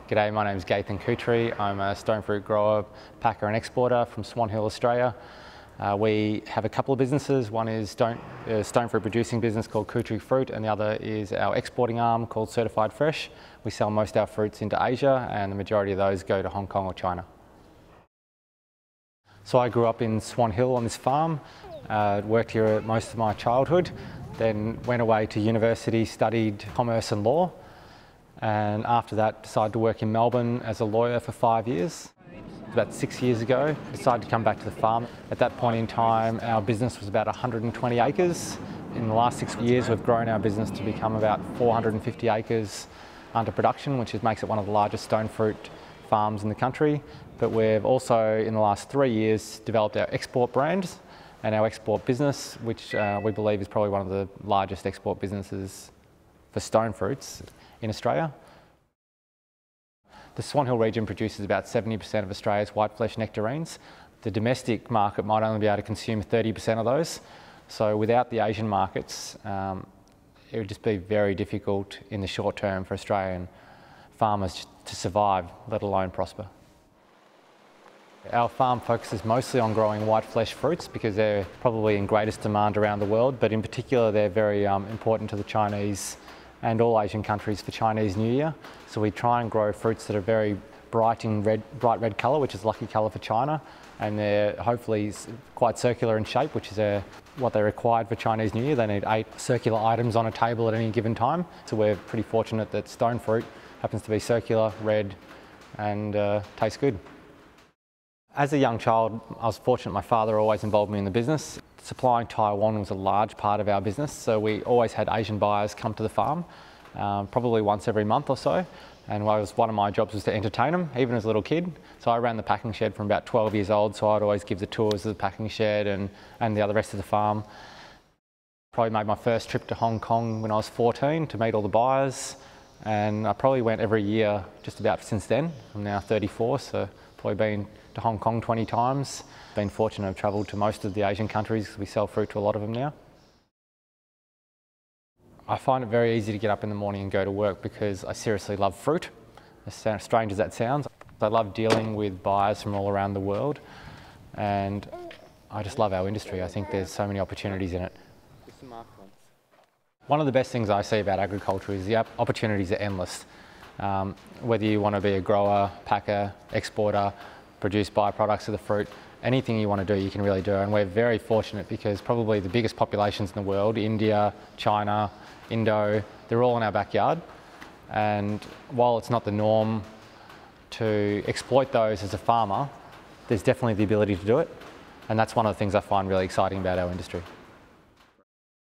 G'day, my name is myfuture. I'm a stone fruit grower, packer and exporter from Swan Hill, Australia. We have a couple of businesses. One is a stone fruit producing business called myfuture Fruit, and the other is our exporting arm called Certified Fresh. We sell most of our fruits into Asia, and the majority of those go to Hong Kong or China. So I grew up in Swan Hill on this farm, worked here most of my childhood, then went away to university, studied commerce and law, and after that decided to work in Melbourne as a lawyer for 5 years. About 6 years ago, decided to come back to the farm. At that point in time, our business was about 120 acres. In the last 6 years, we've grown our business to become about 450 acres under production, which makes it one of the largest stone fruit farms in the country. But we've also, in the last 3 years, developed our export brand and our export business, which we believe is probably one of the largest export businesses for stone fruits in Australia. The Swan Hill region produces about 70% of Australia's white flesh nectarines. The domestic market might only be able to consume 30% of those. So without the Asian markets, it would just be very difficult in the short term for Australian farmers to survive, let alone prosper. Our farm focuses mostly on growing white flesh fruits because they're probably in greatest demand around the world, but in particular they're very important to the Chinese and all Asian countries for Chinese New Year. So we try and grow fruits that are very bright red colour, which is a lucky colour for China, and they're hopefully quite circular in shape, which is what they required for Chinese New Year. They need 8 circular items on a table at any given time. So we're pretty fortunate that stone fruit happens to be circular, red, and tastes good. As a young child, I was fortunate my father always involved me in the business. Supplying Taiwan was a large part of our business, so we always had Asian buyers come to the farm, probably once every month or so. And one of my jobs was to entertain them, even as a little kid. So I ran the packing shed from about 12 years old, so I'd always give the tours of the packing shed and the other rest of the farm. Probably made my first trip to Hong Kong when I was 14 to meet all the buyers, and I probably went every year just about since then. I'm now 34, so probably been to Hong Kong 20 times. Been fortunate to have travelled to most of the Asian countries because we sell fruit to a lot of them now. I find it very easy to get up in the morning and go to work because I seriously love fruit, as strange as that sounds. I love dealing with buyers from all around the world, and I just love our industry. I think there's so many opportunities in it. One of the best things I see about agriculture is the opportunities are endless. Whether you want to be a grower, packer, exporter, produce byproducts of the fruit, anything you want to do, you can really do. And we're very fortunate because probably the biggest populations in the world, India, China, Indo, they're all in our backyard. And while it's not the norm to exploit those as a farmer, there's definitely the ability to do it. And that's one of the things I find really exciting about our industry.